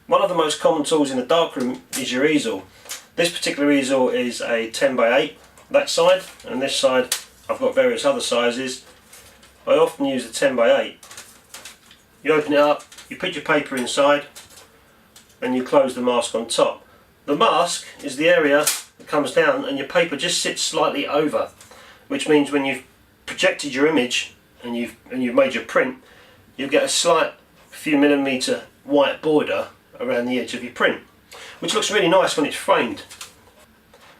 One of the most common tools in the darkroom is your easel. This particular easel is a 10 by 8, that side, and this side I've got various other sizes. I often use a 10 by 8. You open it up, you put your paper inside, and you close the mask on top. The mask is the area that comes down and your paper just sits slightly over, which means when you've projected your image and you've made your print, you'll get a slight few millimetre white border around the edge of your print, which looks really nice when it's framed.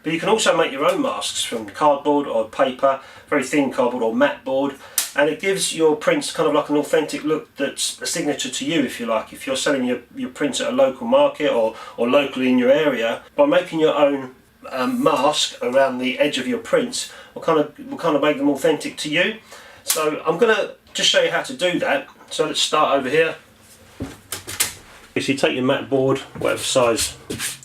But you can also make your own masks from cardboard or paper, very thin cardboard or matte board, and it gives your prints kind of like an authentic look that's a signature to you, if you like. If you're selling your prints at a local market or locally in your area, by making your own mask around the edge of your prints will kind of make them authentic to you. So I'm going to just show you how to do that. So let's start over here. So you take your matte board, whatever size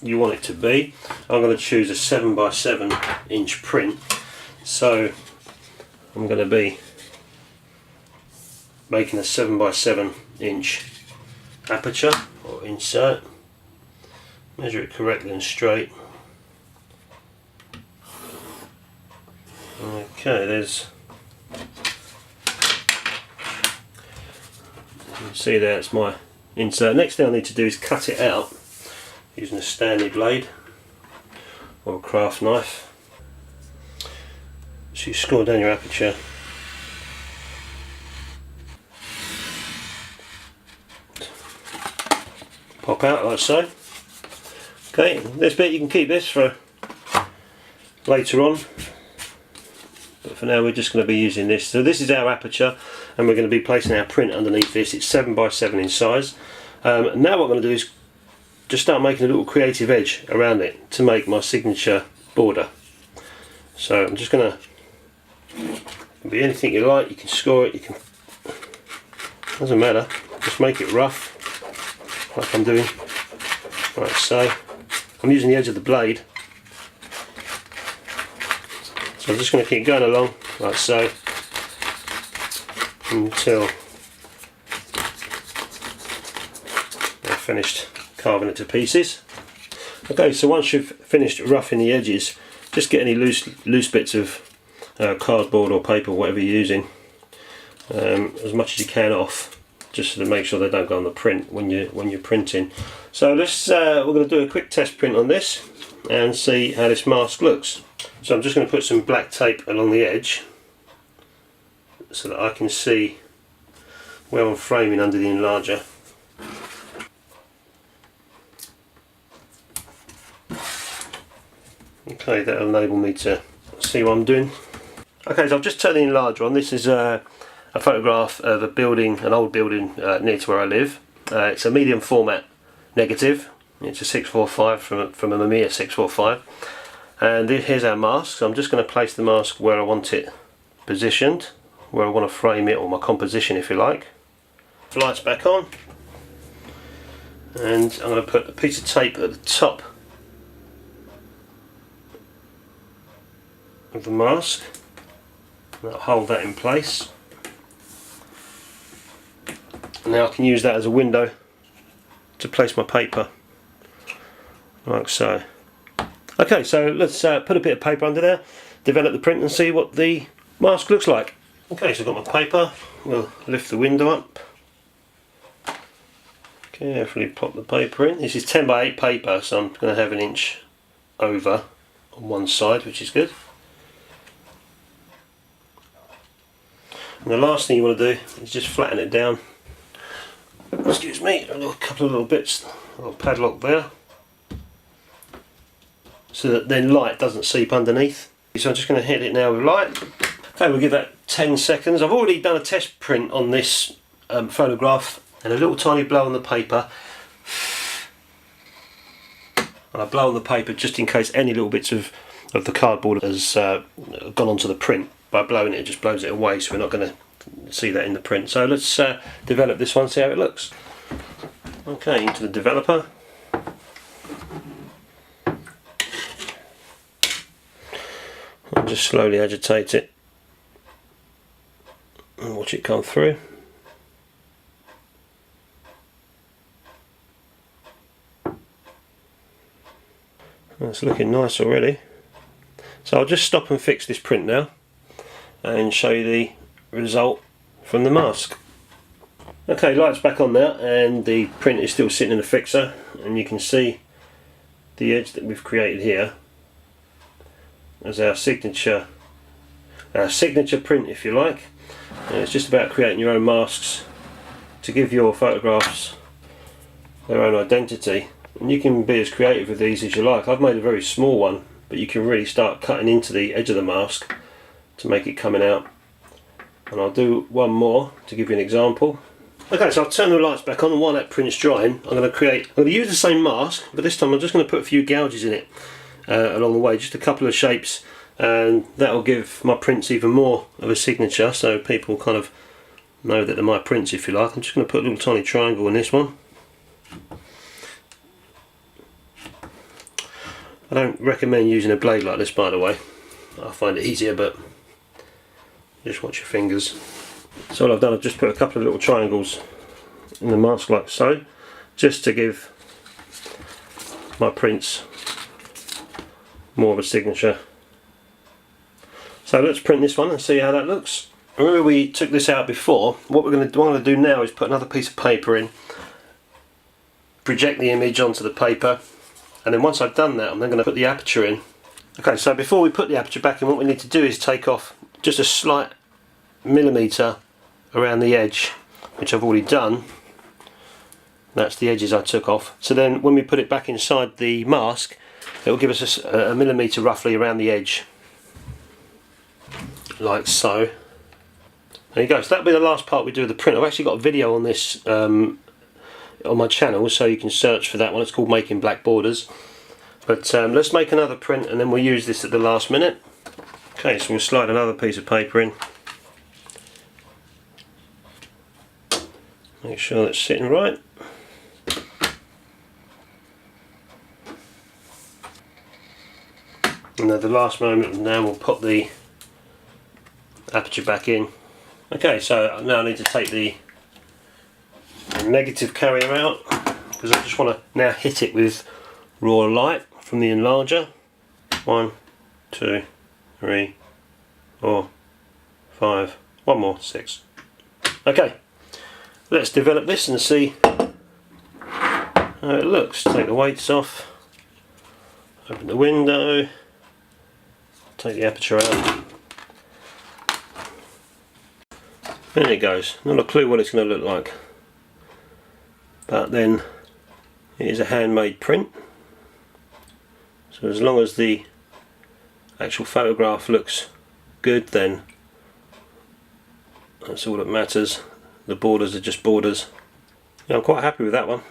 you want it to be. I'm going to choose a 7 by 7 inch print. So I'm going to be making a 7 by 7 inch aperture or insert. Measure it correctly and straight. Okay, there's, you can see there it's my insert. Next thing I need to do is cut it out using a Stanley blade or a craft knife. So you score down your aperture. Pop out like so. Okay, this bit you can keep this for later on, but for now we're just going to be using this. So this is our aperture and we're going to be placing our print underneath this. It's 7 by 7 in size. Now what I'm going to do is just start making a little creative edge around it to make my signature border. So I'm just going to, be anything you like, you can score it, you can, doesn't matter, just make it rough like I'm doing, like so. I'm using the edge of the blade, so I'm just going to keep going along like so until I've finished carving it to pieces. Okay, so once you've finished roughing the edges, just get any loose bits of cardboard or paper, whatever you're using, as much as you can off, just to make sure they don't go on the print when you're printing. So let's we're going to do a quick test print on this and see how this mask looks. So I'm just going to put some black tape along the edge so that I can see where I'm framing under the enlarger. Okay, that'll enable me to see what I'm doing. Okay, so I've just turned the enlarger on. This is a photograph of a building, an old building near to where I live. It's a medium format negative. It's a 645 from a Mamiya 645. And here's our mask. So I'm just going to place the mask where I want it positioned, where I want to frame it, or my composition if you like. Lights back on. And I'm going to put a piece of tape at the top of the mask. That'll hold that in place. Now I can use that as a window to place my paper, like so. Okay, so let's put a bit of paper under there, develop the print and see what the mask looks like. Okay, so I've got my paper. We'll lift the window up. Carefully pop the paper in. This is 10 by 8 paper, so I'm going to have 1 inch over on one side, which is good. And the last thing you want to do is just flatten it down. Excuse me, a couple of little bits, a little padlock there, so that then light doesn't seep underneath. So I'm just going to hit it now with light. Okay, we'll give that 10 seconds. I've already done a test print on this photograph, and a little tiny blow on the paper. And I blow on the paper just in case any little bits of the cardboard has gone onto the print. By blowing it, it just blows it away, so we're not going to see that in the print. So let's develop this one, see how it looks. Okay, into the developer. I'll just slowly agitate it and watch it come through. That's looking nice already. So I'll just stop and fix this print now and show you the result from the mask. Okay, light's back on now and the print is still sitting in the fixer, and you can see the edge that we've created here as our signature print, if you like. And it's just about creating your own masks to give your photographs their own identity, and you can be as creative with these as you like. I've made a very small one, but you can really start cutting into the edge of the mask to make it coming out. And I'll do one more to give you an example. Okay, so I'll turn the lights back on, and while that print's drying, I'm going to use the same mask, but this time I'm just going to put a few gouges in it along the way, just a couple of shapes, and that'll give my prints even more of a signature, so people kind of know that they're my prints, if you like. I'm just going to put a little tiny triangle in this one. I don't recommend using a blade like this, by the way. I find it easier, but just watch your fingers. So all I've done, I've just put a couple of little triangles in the mask like so, just to give my prints more of a signature. So let's print this one and see how that looks. Remember we took this out before. What I'm going to do now is put another piece of paper in, project the image onto the paper, and then once I've done that, I'm then going to put the aperture in. Okay, so before we put the aperture back in, what we need to do is take off just a slight millimetre around the edge, which I've already done. That's the edges I took off. So then when we put it back inside the mask, it will give us a millimetre roughly around the edge, like so. There you go. So that'll be the last part we do of the print. I've actually got a video on this on my channel, so you can search for that one. It's called Making Black Borders. But let's make another print and then we'll use this at the last minute. Okay, so we'll slide another piece of paper in. Make sure that's sitting right. And at the last moment now we'll pop the aperture back in. Okay, so now I need to take the negative carrier out, because I just want to now hit it with raw light from the enlarger. 1, 2, 3, 4, 5, one more, 6. Okay, let's develop this and see how it looks. Take the weights off, open the window, take the aperture out. There it goes. Not a clue what it's going to look like, but then it is a handmade print, so as long as the actual photograph looks good, then that's all that matters. The borders are just borders. Yeah, I'm quite happy with that one.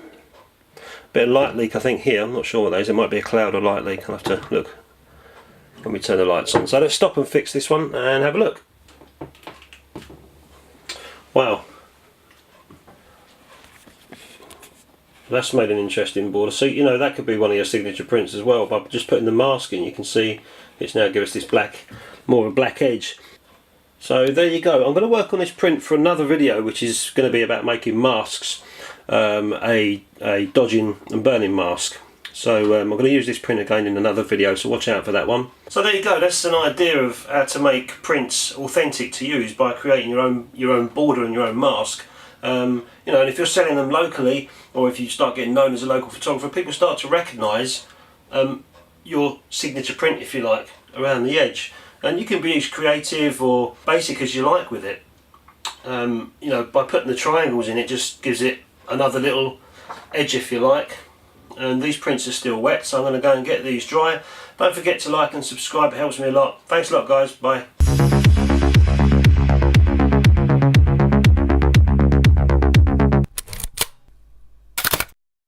Bit of light leak I think here, I'm not sure what that is. It might be a cloud or light leak. I'll have to look when we turn the lights on. So let's stop and fix this one and have a look. Wow, that's made an interesting border. So you know, that could be one of your signature prints as well. By just putting the mask in, you can see it's now given us this black, more of a black edge. So there you go. I'm going to work on this print for another video, which is going to be about making masks, a dodging and burning mask. So I'm going to use this print again in another video, so watch out for that one. So there you go, that's an idea of how to make prints authentic to use by creating your own border and your own mask. You know, and if you're selling them locally, or if you start getting known as a local photographer, people start to recognise your signature print, if you like, around the edge. And you can be as creative or basic as you like with it. You know, by putting the triangles in, it just gives it another little edge, if you like. And these prints are still wet, so I'm going to go and get these dry. Don't forget to like and subscribe, it helps me a lot. Thanks a lot guys, bye.